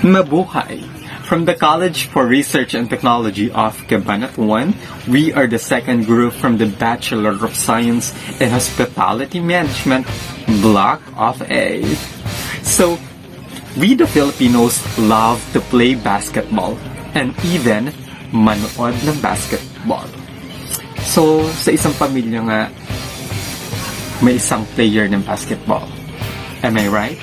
Mabuhay! From the College for Research and Technology of Cabanatuan, we are the second group from the Bachelor of Science in Hospitality Management, Block of A. So, we the Filipinos love to play basketball and even manood ng basketball. So, sa isang pamilya nga, may isang player ng basketball. Am I right?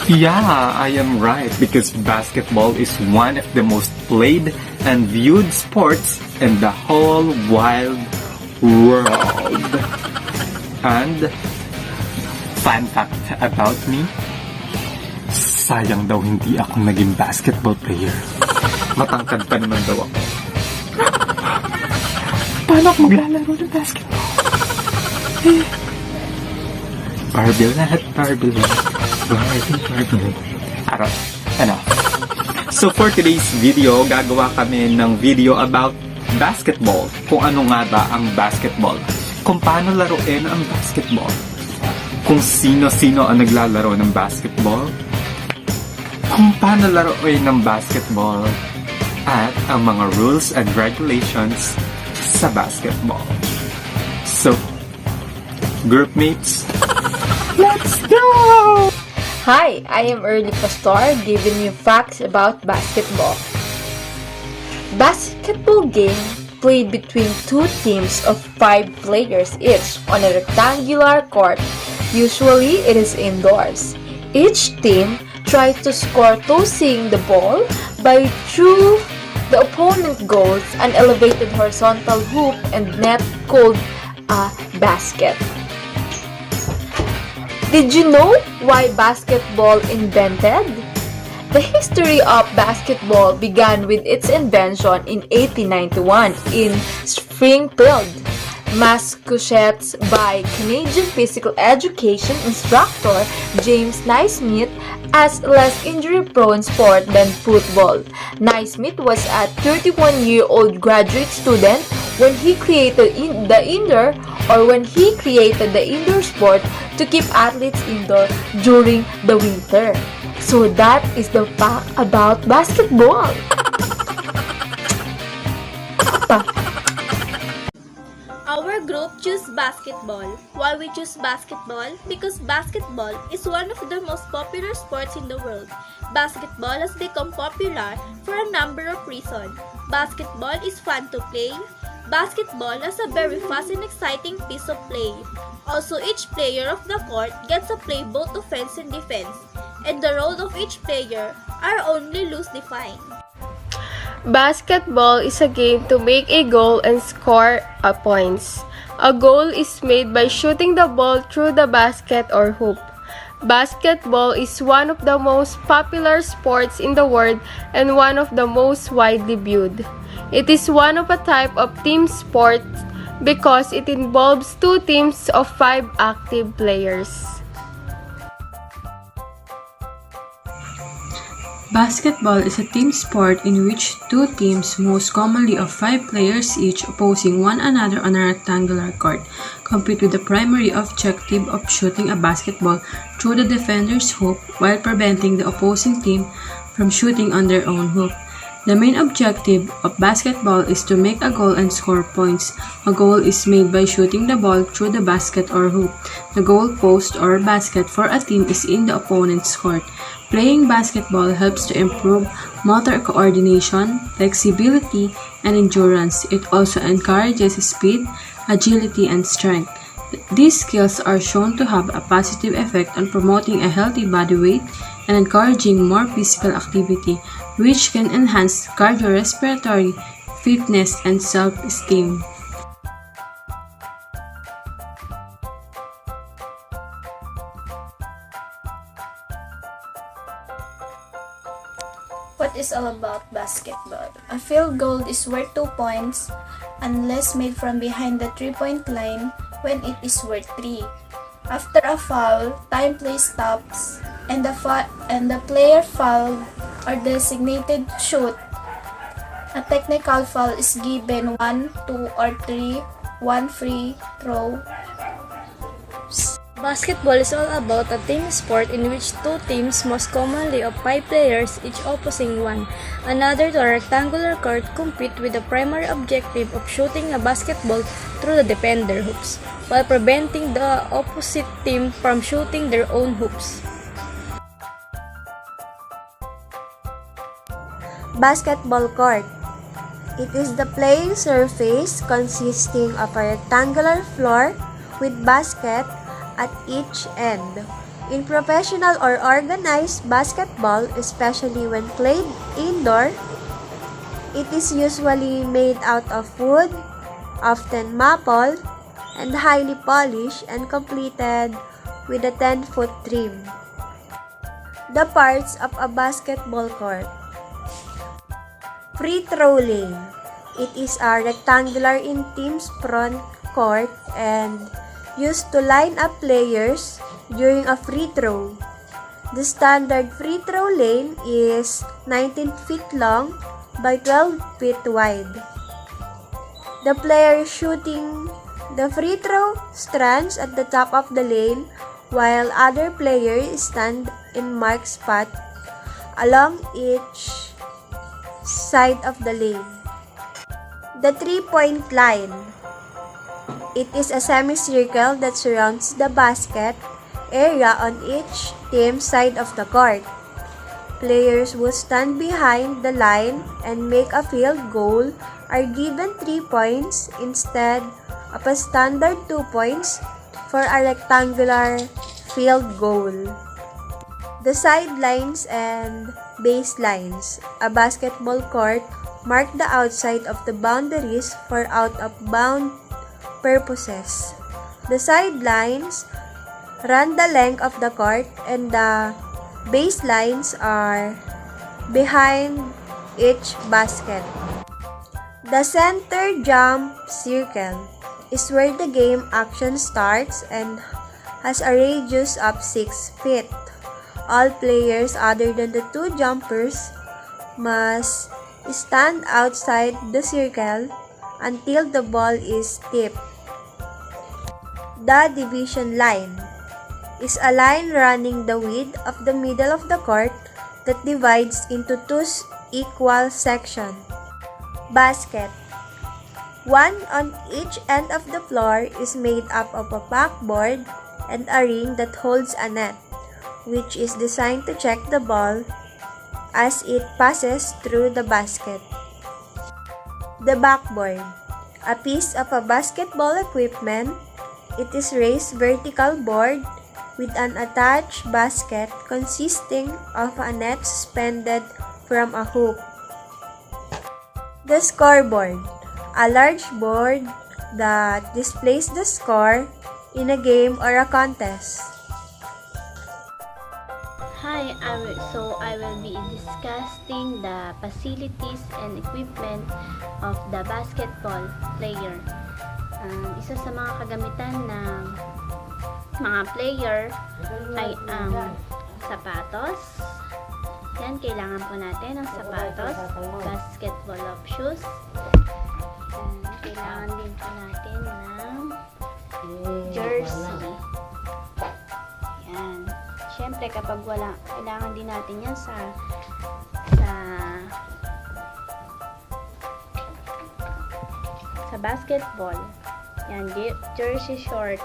Yeah, I am right because basketball is one of the most played and viewed sports in the whole wide world. And fun fact about me, sayang daw hindi ako naging basketball player. Matangkad pa naman daw ako. Paano ako maglalaro ng basketball? Barbell lahat, barbell lahat. Enough. So for today's video, gagawa kami ng video about basketball. Kung ano nga ba ang basketball. Kung paano laruin ang basketball. Kung sino-sino ang naglalaro ng basketball. Kung paano laruin ng basketball. At ang mga rules and regulations sa basketball. So, group mates, let's go! Hi, I am Early Pastor giving you facts about basketball. Basketball game played between two teams of 5 players each on a rectangular court. Usually, it is indoors. Each team tries to score tossing the ball by through the opponent's goals, an elevated horizontal hoop and net called a basket. Did you know why basketball invented? The history of basketball began with its invention in 1891 in Springfield, Massachusetts by Canadian physical education instructor James Naismith as less injury-prone sport than football. Naismith was a 31-year-old graduate student when he created the indoor sport to keep athletes indoor during the winter. So that is the fact about basketball. Our group chose basketball. Why we choose basketball? Because basketball is one of the most popular sports in the world. Basketball has become popular for a number of reasons. Basketball is fun to play. Basketball is a very fast and exciting piece of play. Also, each player of the court gets to play both offense and defense, and the role of each player are only loosely defined. Basketball is a game to make a goal and score points. A goal is made by shooting the ball through the basket or hoop. Basketball is one of the most popular sports in the world and one of the most widely viewed. It is one of a type of team sport because it involves 2 teams of 5 active players. Basketball is a team sport in which 2 teams, most commonly of 5 players each, opposing one another on a rectangular court, compete with the primary objective of shooting a basketball through the defender's hoop while preventing the opposing team from shooting on their own hoop. The main objective of basketball is to make a goal and score points. A goal is made by shooting the ball through the basket or hoop. The goal post or basket for a team is in the opponent's court. Playing basketball helps to improve motor coordination, flexibility, and endurance. It also encourages speed, agility, and strength. These skills are shown to have a positive effect on promoting a healthy body weight and encouraging more physical activity, which can enhance cardiorespiratory fitness and self-esteem. What is all about basketball? A field goal is worth 2 points unless made from behind the 3-point line when it is worth 3. After a foul, time play stops and the player fouled or designated to shoot. A technical foul is given 1, 2, or 3, 1 free throw. Basketball is all about a team sport in which two teams, most commonly of 5 players, each opposing one another to a rectangular court, compete with the primary objective of shooting a basketball through the defender hoops, while preventing the opposite team from shooting their own hoops. Basketball court. It is the playing surface consisting of a rectangular floor with basket at each end. In professional or organized basketball, especially when played indoor, it is usually made out of wood, often maple, and highly polished and completed with a 10-foot trim. The parts of a basketball court. Free throw lane. It is a rectangular in team's front court and used to line up players during a free throw. The standard free throw lane is 19 feet long by 12 feet wide. The player shooting the free throw stands at the top of the lane while other players stand in marked spot along each side of the lane. The 3-point line. It is a semicircle that surrounds the basket area on each team's side of the court. Players who stand behind the line and make a field goal are given 3 points instead of a standard 2 points for a rectangular field goal. The sidelines and baselines. A basketball court mark the outside of the boundaries for out-of-bound purposes. The sidelines run the length of the court and the baselines are behind each basket. The center jump circle is where the game action starts and has a radius of 6 feet. All players other than the 2 jumpers must stand outside the circle until the ball is tipped. The division line is a line running the width of the middle of the court that divides into 2 equal sections. Basket. One on each end of the floor is made up of a backboard and a ring that holds a net, which is designed to check the ball as it passes through the basket. The backboard. A piece of a basketball equipment. It is raised vertical board with an attached basket consisting of a net suspended from a hoop. The scoreboard. A large board that displays the score in a game or a contest. Hi, I will be discussing the facilities and equipment of the basketball player. Isa sa mga kagamitan ng mga player ay ang sapatos. Yan, kailangan po natin ng sapatos, basketball of shoes. Kailangan din po natin ng jersey. Yan. Siyempre, kapag wala, kailangan din natin yan sa basketball. Yan, jersey short.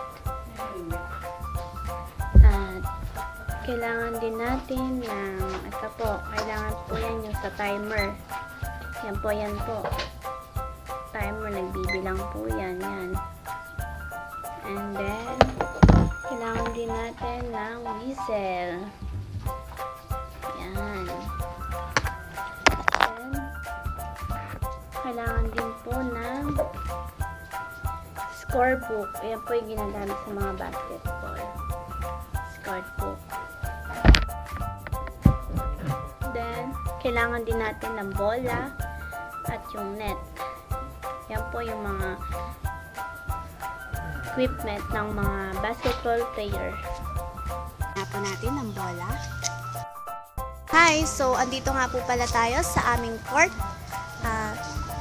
At kailangan din natin ng ito po, kailangan po yan yung sa timer. Yan po. Timer, nagbibilang po yan. And then, kailangan din natin ng whistle. Yan. Then, kailangan din po ng scorebook. Ayan po yung ginagamit sa mga basketball. Scorebook. Then, kailangan din natin ng bola at yung net. Yan po yung mga equipment ng mga basketball player. Po natin ang bola. Hi! So, andito nga po pala tayo sa aming court.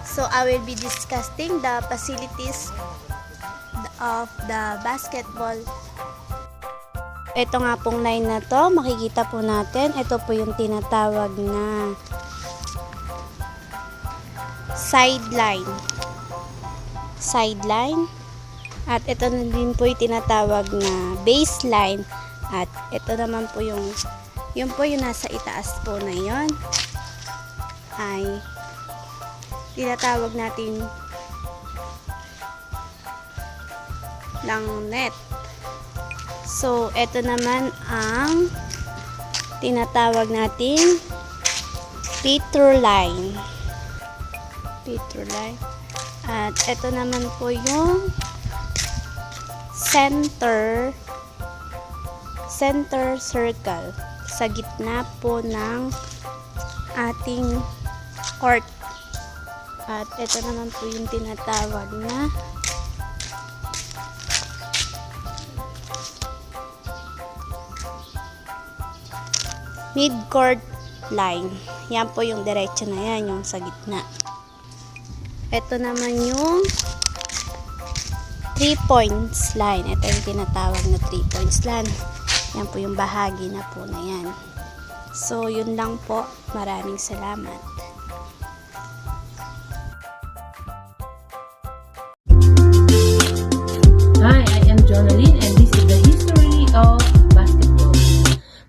So, I will be discussing the facilities of the basketball ito nga pong line na to, makikita po natin, ito po yung tinatawag na sideline. At ito na din po yung tinatawag na baseline. At ito naman po yung nasa itaas po na yon ay tinatawag natin ng net. So, ito naman ang tinatawag natin feature line. At ito naman po yung center circle sa gitna po ng ating court. At ito naman po yung tinatawag na mid-court line. Yan po yung diretso na yan, yung sa gitna. Ito naman yung 3 points line. Ito yung tinatawag na 3 points line. Yan po yung bahagi na po na yan. So, yun lang po. Maraming salamat. Hi, I am Jonaline and this is the history of basketball.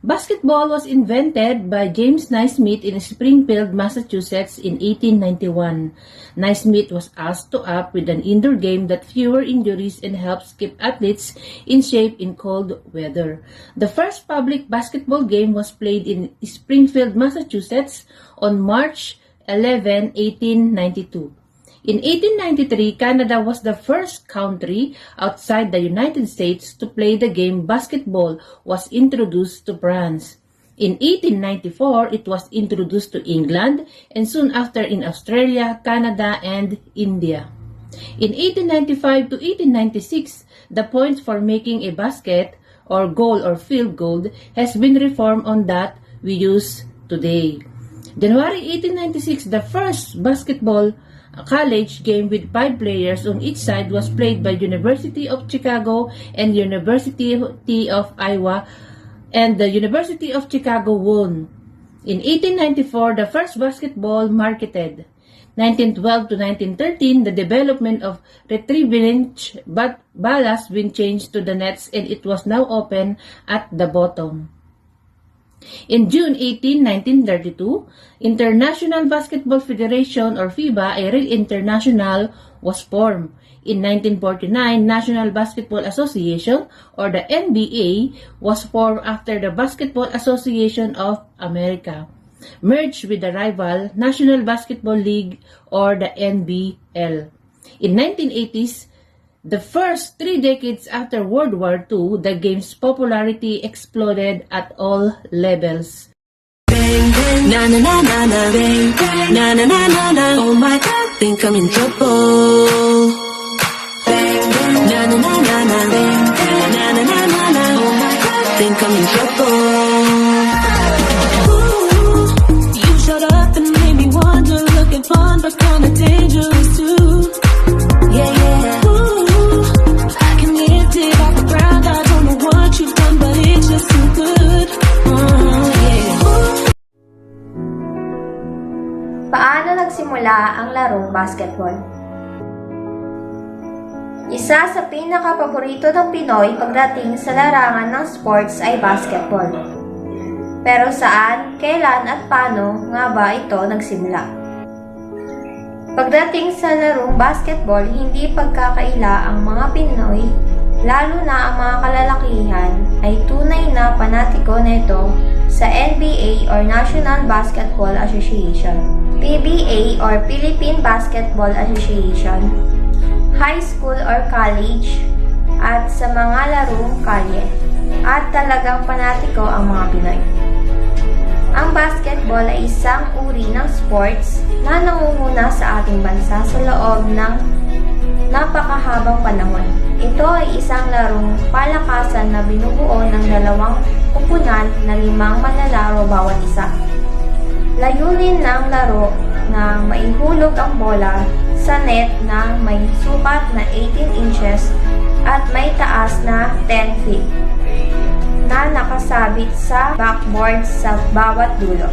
Basketball was invented by James Naismith in Springfield, Massachusetts in 1891. Naismith was asked to up with an indoor game that fewer injuries and helps keep athletes in shape in cold weather. The first public basketball game was played in Springfield, Massachusetts on March 11, 1892. In 1893, Canada was the first country outside the United States to play the game. Basketball was introduced to France. In 1894, it was introduced to England and soon after in Australia, Canada, and India. In 1895 to 1896, the points for making a basket or goal or field goal has been reformed on that we use today. January 1896, the first basketball college game with 5 players on each side was played by University of Chicago and University of Iowa, and the University of Chicago won. In 1894, the first basketball marketed. 1912 to 1913, the development of retrieving ballast been changed to the nets and it was now open at the bottom. In June 18, 1932, International Basketball Federation or FIBA, a real international, was formed. In 1949, National Basketball Association or the NBA was formed after the Basketball Association of America merged with the rival National Basketball League or the NBL. In 1980s, the first 3 decades after World War II, the game's popularity exploded at all levels. Bang, bang, na na na na na, bang, bang, na na na na na, oh my God, think I'm in trouble. Bang, bang, na na na na na, bang, bang, na na na na na, oh my God, think I'm in trouble. Ooh, you showed up and made me wonder, looking fun but kinda dangerous too. Yeah, yeah. Ooh, I can lift it off the ground. I don't know what you've done, but it's just too good. Yeah. Paano nagsimula ang larong basketball? Isa sa pinaka-paborito ng Pinoy pagdating sa larangan ng sports ay basketball. Pero saan, kailan at paano nga ba ito nagsimula? Pagdating sa larong basketball, hindi pagkakaila ang mga Pinoy, lalo na ang mga kalalakihan, ay tunay na panatiko nito sa NBA or National Basketball Association, PBA or Philippine Basketball Association, high school or college, at sa mga larong kalye. At talagang panatiko ang mga Pinoy. Ang basketball ay isang uri ng sports na nangunguna sa ating bansa sa loob ng napakahabang panahon. Ito ay isang larong palakasan na binubuo ng 2 kupunan na 5 manlalaro bawat isa. Layunin ng laro na maihulog ang bola sa net na may sukat na 18 inches at may taas na 10 feet. na nakasabit sa backboard sa bawat dulo.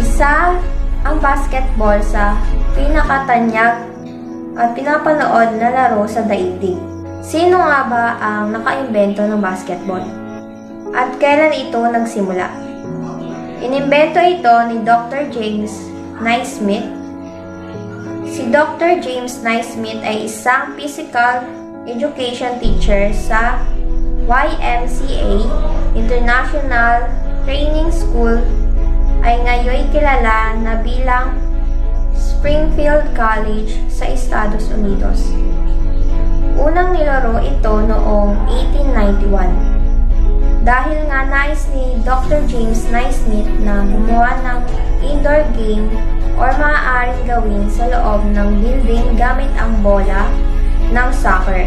Isa ang basketball sa pinakatanyag at pinapanood na laro sa daigdig. Sino nga ba ang nakaimbento ng basketball? At kailan ito nagsimula? Inimbento ito ni Dr. James Naismith. Si Dr. James Naismith ay isang physical education teacher sa YMCA International Training School ay ngayon kilala na bilang Springfield College sa Estados Unidos. Unang nilaro ito noong 1891. Dahil nga nais ni Dr. James Naismith na gumawa ng indoor game or maaaring gawin sa loob ng building gamit ang bola ng soccer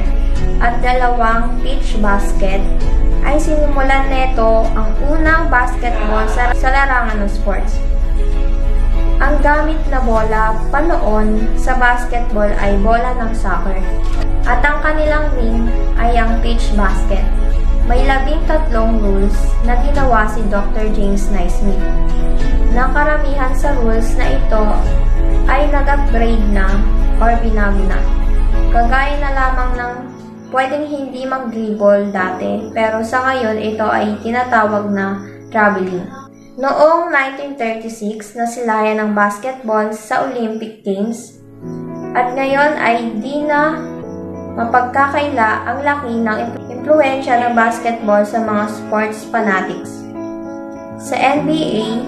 at dalawang pitch basket, ay sinimulan neto ang unang basketball sa larangan ng sports. Ang gamit na bola panoon sa basketball ay bola ng soccer at ang kanilang ring ay ang pitch basket. May 13 rules na ginawa si Dr. James Naismith. Na karamihan sa rules na ito ay nag-upgrade na or binago na. Kagaya na lamang ng pwedeng hindi mag-dribble dati pero sa ngayon ito ay tinatawag na traveling. Noong 1936, nasilayan ng basketball sa Olympic Games at ngayon ay di na mapagkakaila ang laki ng impluwensya ng basketball sa mga sports fanatics. Sa NBA,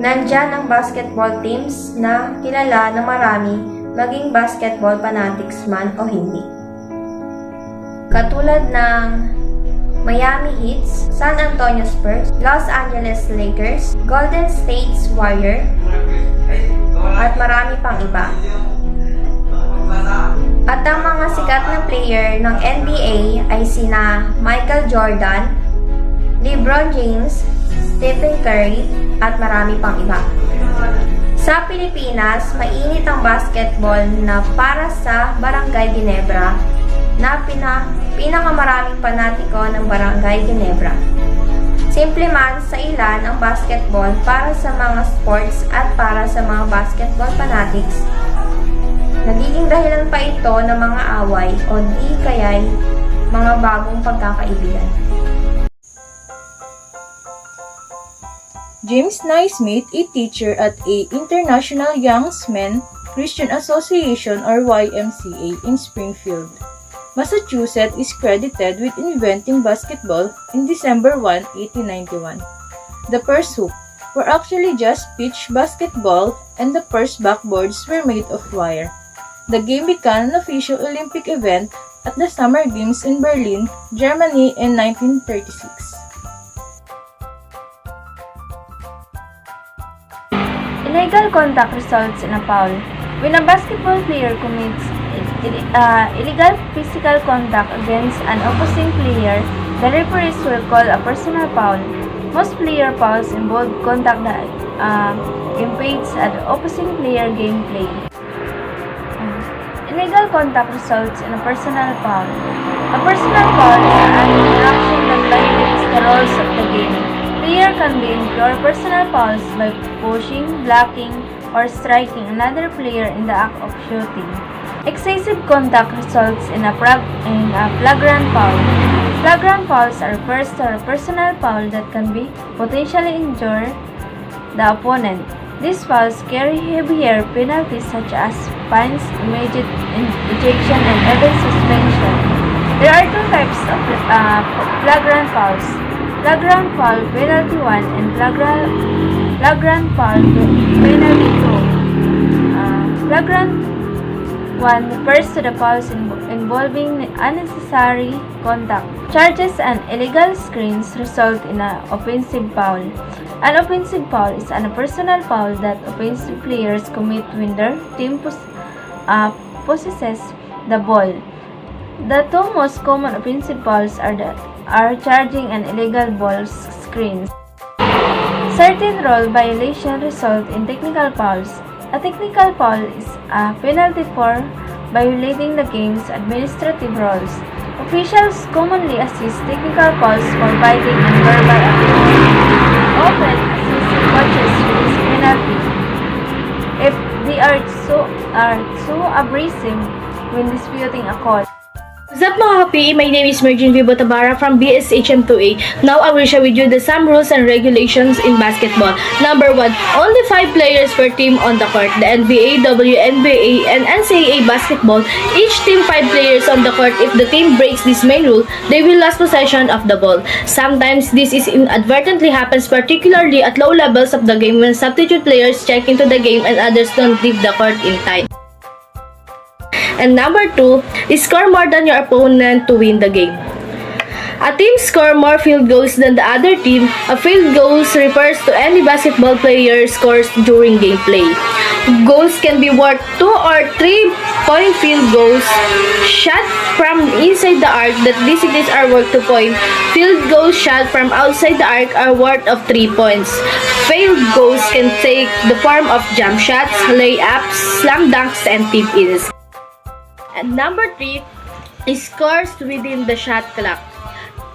nandyan ang basketball teams na kilala ng marami maging basketball fanatics man o hindi. Katulad ng Miami Heat, San Antonio Spurs, Los Angeles Lakers, Golden State Warriors, at marami pang iba. At ang mga sikat na player ng NBA ay sina Michael Jordan, LeBron James, Stephen Curry, at marami pang iba. Sa Pilipinas, mainit ang basketball na para sa Barangay Ginebra na pinakamaraming panatiko ng Barangay Ginebra. Simple man sa ilan ang basketball para sa mga sports at para sa mga basketball fanatics. Nagiging dahilan pa ito ng mga away o di kaya'y mga bagong pagkakaibigan. James Naismith, a teacher at a International Young Men's Christian Association or YMCA in Springfield, Massachusetts, is credited with inventing basketball in December 1, 1891. The first hoop were actually just pitch basketball and the first backboards were made of wire. The game became an official Olympic event at the Summer Games in Berlin, Germany in 1936. Illegal contact results in a foul. When a basketball player commits illegal physical contact against an opposing player, the referees will call a personal foul. Most player fouls involve contact that impedes the opposing player gameplay. Illegal contact results in a personal foul. A personal foul is an infraction that violates the rules of the game. Player can be incurred personal fouls by pushing, blocking, or striking another player in the act of shooting. Excessive contact results in a flagrant foul. Flagrant fouls are refers to a personal foul that can be potentially injure the opponent. These fouls carry heavier penalties such as fines, immediate ejection, and even suspension. There are two types of flagrant fouls: flagrant foul penalty 1 and flagrant foul penalty 2. Flagrant 1 refers to the fouls involving unnecessary contact. Charges and illegal screens result in an offensive foul. An offensive foul is a personal foul that offensive players commit when their team possesses the ball. The two most common offensive fouls are charging and illegal ball screens. Certain rule violations result in technical fouls. A technical foul is a penalty for violating the game's administrative rules. Officials commonly assist technical calls for biting and verbal approval. Often assist coaches with penalty if they are so abrasive when disputing a call. What's up mga ka-PE? My name is Mergin Vibo Tabara from BSHM2A. Now I will share with you the some rules and regulations in basketball. Number 1. Only 5 players per team on the court. The NBA, WNBA, and NCAA basketball, each team 5 players on the court. If the team breaks this main rule, they will lose possession of the ball. Sometimes this is inadvertently happens, particularly at low levels of the game when substitute players check into the game and others don't leave the court in time. And number 2, score more than your opponent to win the game. A team score more field goals than the other team. A field goals refers to any basketball player scores during gameplay. Goals can be worth 2 or 3-point field goals. Shot from inside the arc that designates are worth 2 points. Field goals shot from outside the arc are worth of 3 points. Field goals can take the form of jump shots, layups, slam dunks, and tip-ins. And number 3 is scores within the shot clock.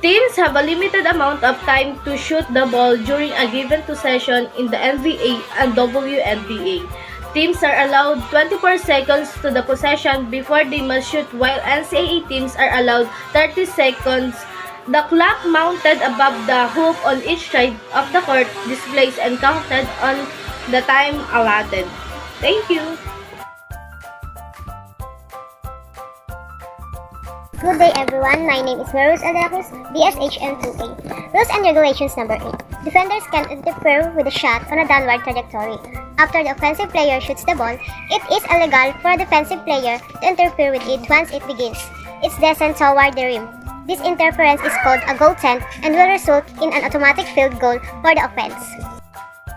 Teams have a limited amount of time to shoot the ball during a given possession in the NBA and WNBA. Teams are allowed 24 seconds to the possession before they must shoot, while NCAA teams are allowed 30 seconds. The clock mounted above the hoop on each side of the court displays and counted on the time allotted. Thank you! Good day everyone, my name is Meruz Adacus, BSHM2A. Rules and Regulations number 8. Defenders can interfere with a shot on a downward trajectory. After the offensive player shoots the ball, it is illegal for a defensive player to interfere with it once it begins its descent toward the rim. This interference is called a goaltend and will result in an automatic field goal for the offense.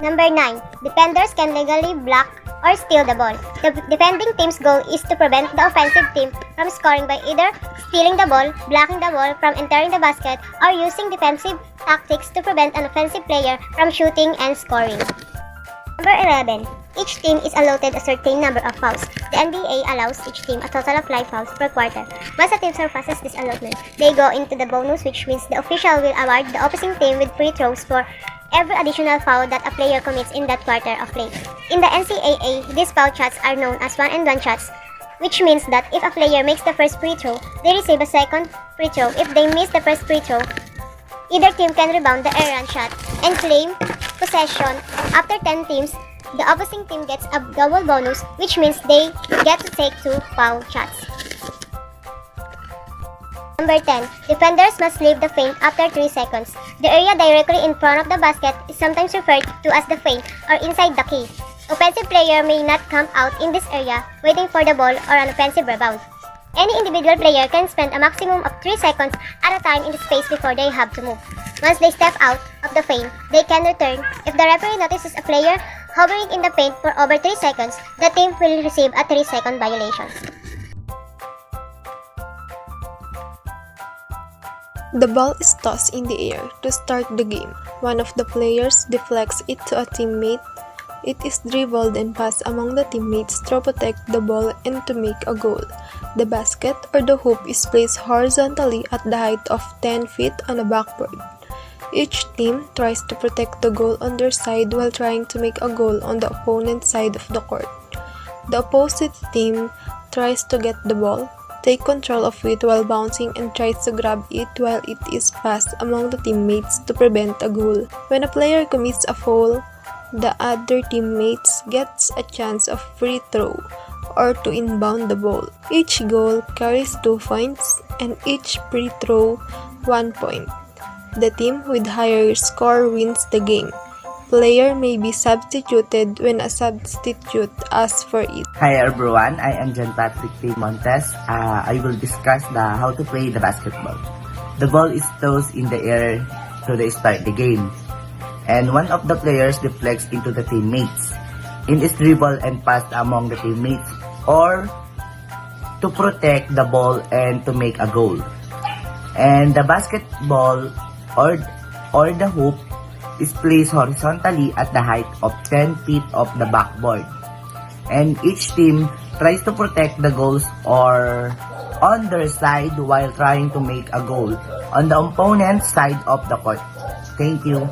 Number 9. Defenders can legally block or steal the ball. The defending team's goal is to prevent the offensive team from scoring by either stealing the ball, blocking the ball from entering the basket, or using defensive tactics to prevent an offensive player from shooting and scoring. Number 11. Each team is allotted a certain number of fouls. The NBA allows each team a total of 5 fouls per quarter. Once a team surpasses this allotment, they go into the bonus, which means the official will award the opposing team with free throws for every additional foul that a player commits in that quarter of play. In the NCAA, these foul shots are known as one-and-one shots, which means that if a player makes the first free throw, they receive a second free throw. If they miss the first free throw, either team can rebound the errant shot and claim possession. After 10 teams, the opposing team gets a double bonus, which means they get to take 2 foul shots. Number 10. Defenders must leave the feint after 3 seconds. The area directly in front of the basket is sometimes referred to as the feint or inside the key. Offensive player may not camp out in this area waiting for the ball or an offensive rebound. Any individual player can spend a maximum of 3 seconds at a time in the space before they have to move. Once they step out of the feint, they can return. If the referee notices a player hovering in the feint for over 3 seconds, the team will receive a 3-second violation. The ball is tossed in the air to start the game. One of the players deflects it to a teammate. It is dribbled and passed among the teammates to protect the ball and to make a goal. The basket or the hoop is placed horizontally at the height of 10 feet on a backboard. Each team tries to protect the goal on their side while trying to make a goal on the opponent's side of the court. The opposite team tries to get the ball, take control of it while bouncing, and tries to grab it while it is passed among the teammates to prevent a goal. When a player commits a foul, the other teammates gets a chance of free throw or to inbound the ball. Each goal carries 2 points and each free throw 1 point. The team with higher score wins the game. Player may be substituted when a substitute asks for it. Hi everyone, I am John Patrick P. Montes. I will discuss how to play the basketball. The ball is tossed in the air to start the game, and one of the players deflects into the teammates. It is dribbled and passed among the teammates, or to protect the ball and to make a goal. And the basketball or the hoop is placed horizontally at the height of 10 feet of the backboard. And each team tries to protect the goals or on their side while trying to make a goal on the opponent's side of the court. Thank you.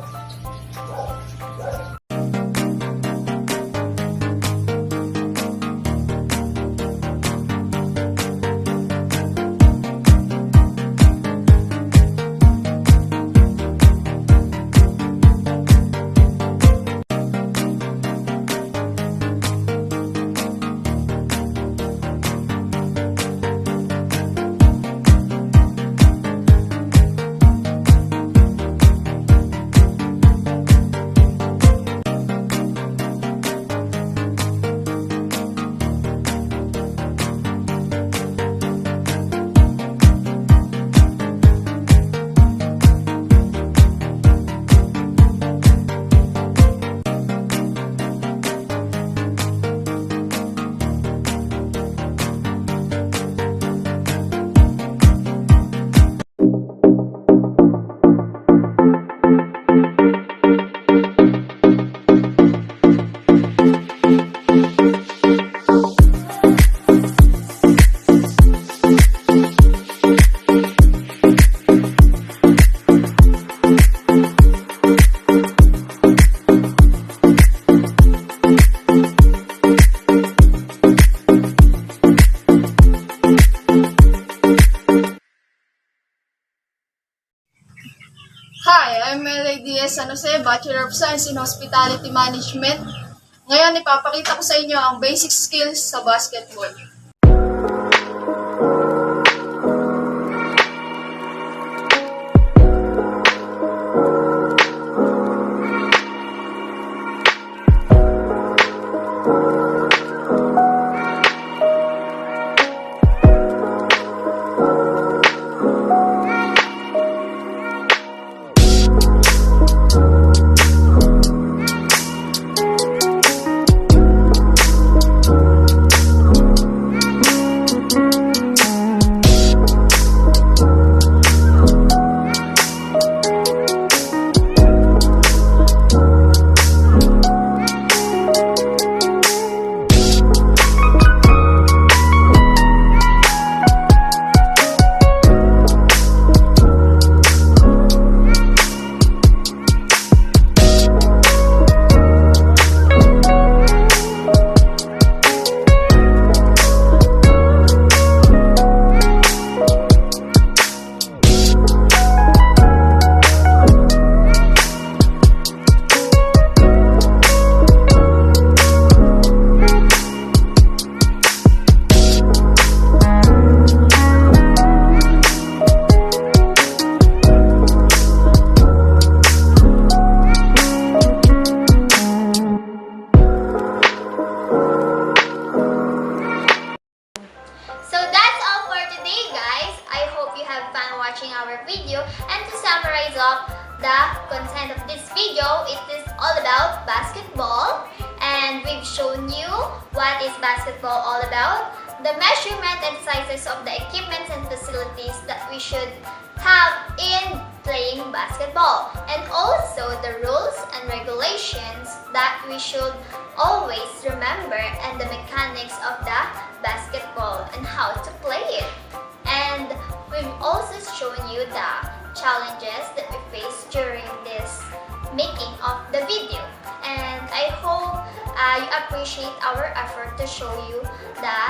Hi, I'm Melay Diaz San Jose, Bachelor of Science in Hospitality Management. Ngayon, ipapakita ko sa inyo ang basic skills sa basketball. the content of this video. It is all about basketball, and we've shown you what is basketball all about, the measurement and sizes of the equipments and facilities that we should have in playing basketball, and also the rules and regulations that we should always remember, and the mechanics of the basketball and how to play it. And we've also shown you the challenges that we face during this making of the video, and I hope you appreciate our effort to show you the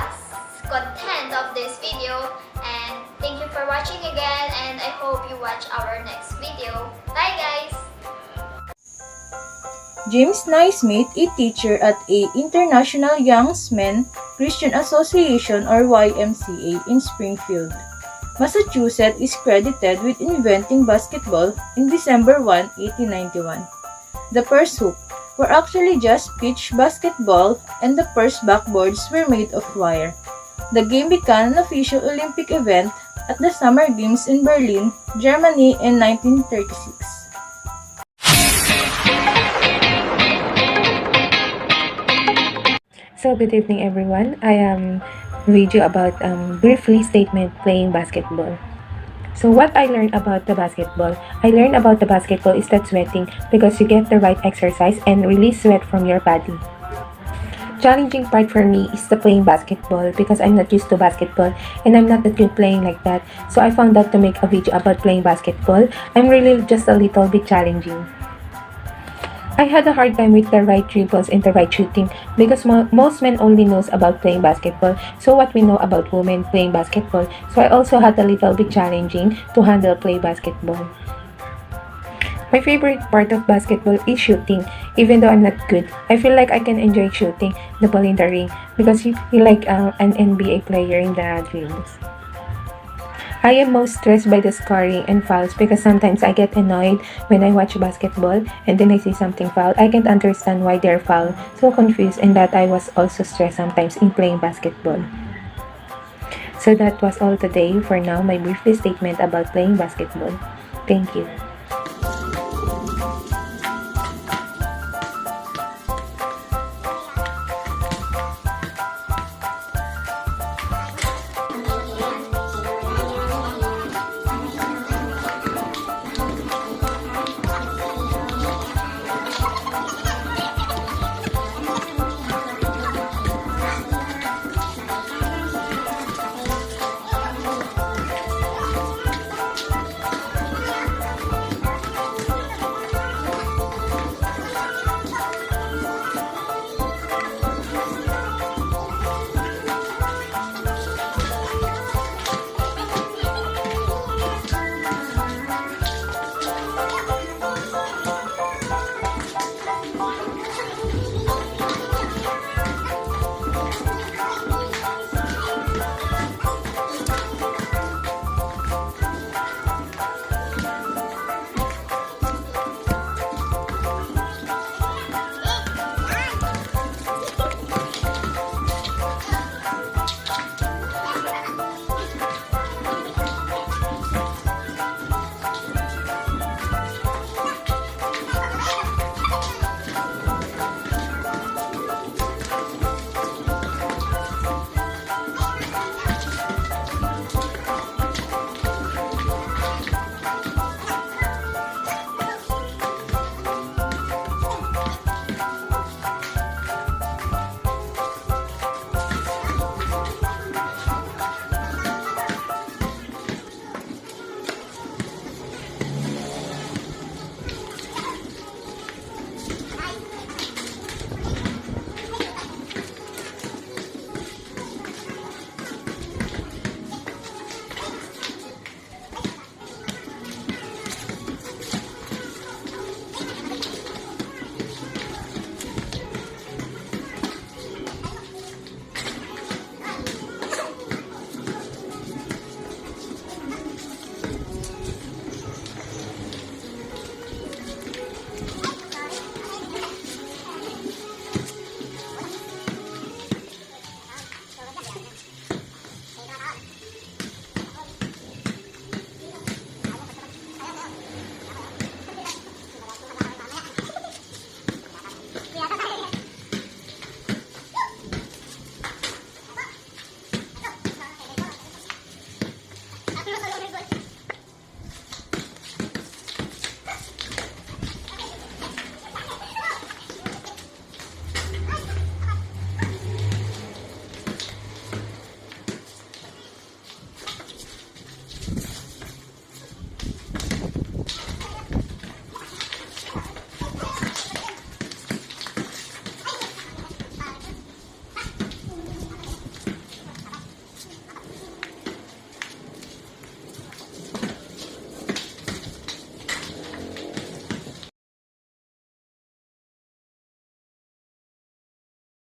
content of this video. And thank you for watching again, and I hope you watch our next video. Bye guys! James Naismith, a teacher at a International Young Men Christian Association or YMCA in Springfield, Massachusetts, is credited with inventing basketball in December 1, 1891. The first hoop were actually just pitch basketball, and the first backboards were made of wire. The game became an official Olympic event at the Summer Games in Berlin, Germany in 1936. So good evening everyone. I am read you about briefly statement playing basketball. So what I learned about the basketball, I learned about the basketball is that sweating because you get the right exercise and release sweat from your body. challenging part for me is the playing basketball because I'm not used to basketball and I'm not that good playing like that. So I found out to make a video about playing basketball, I'm really just a little bit challenging. I had a hard time with the right dribbles and the right shooting because most men only knows about playing basketball. So what we know about women playing basketball. So I also had a little bit challenging to handle play basketball. My favorite part of basketball is shooting. Even though I'm not good, I feel like I can enjoy shooting the ball in the ring because you feel like an NBA player in the dribbles. I am most stressed by the scoring and fouls because sometimes I get annoyed when I watch basketball and then I see something foul. I can't understand why they're foul. So confused, and that I was also stressed sometimes in playing basketball. So that was all today. For now, my brief statement about playing basketball. Thank you.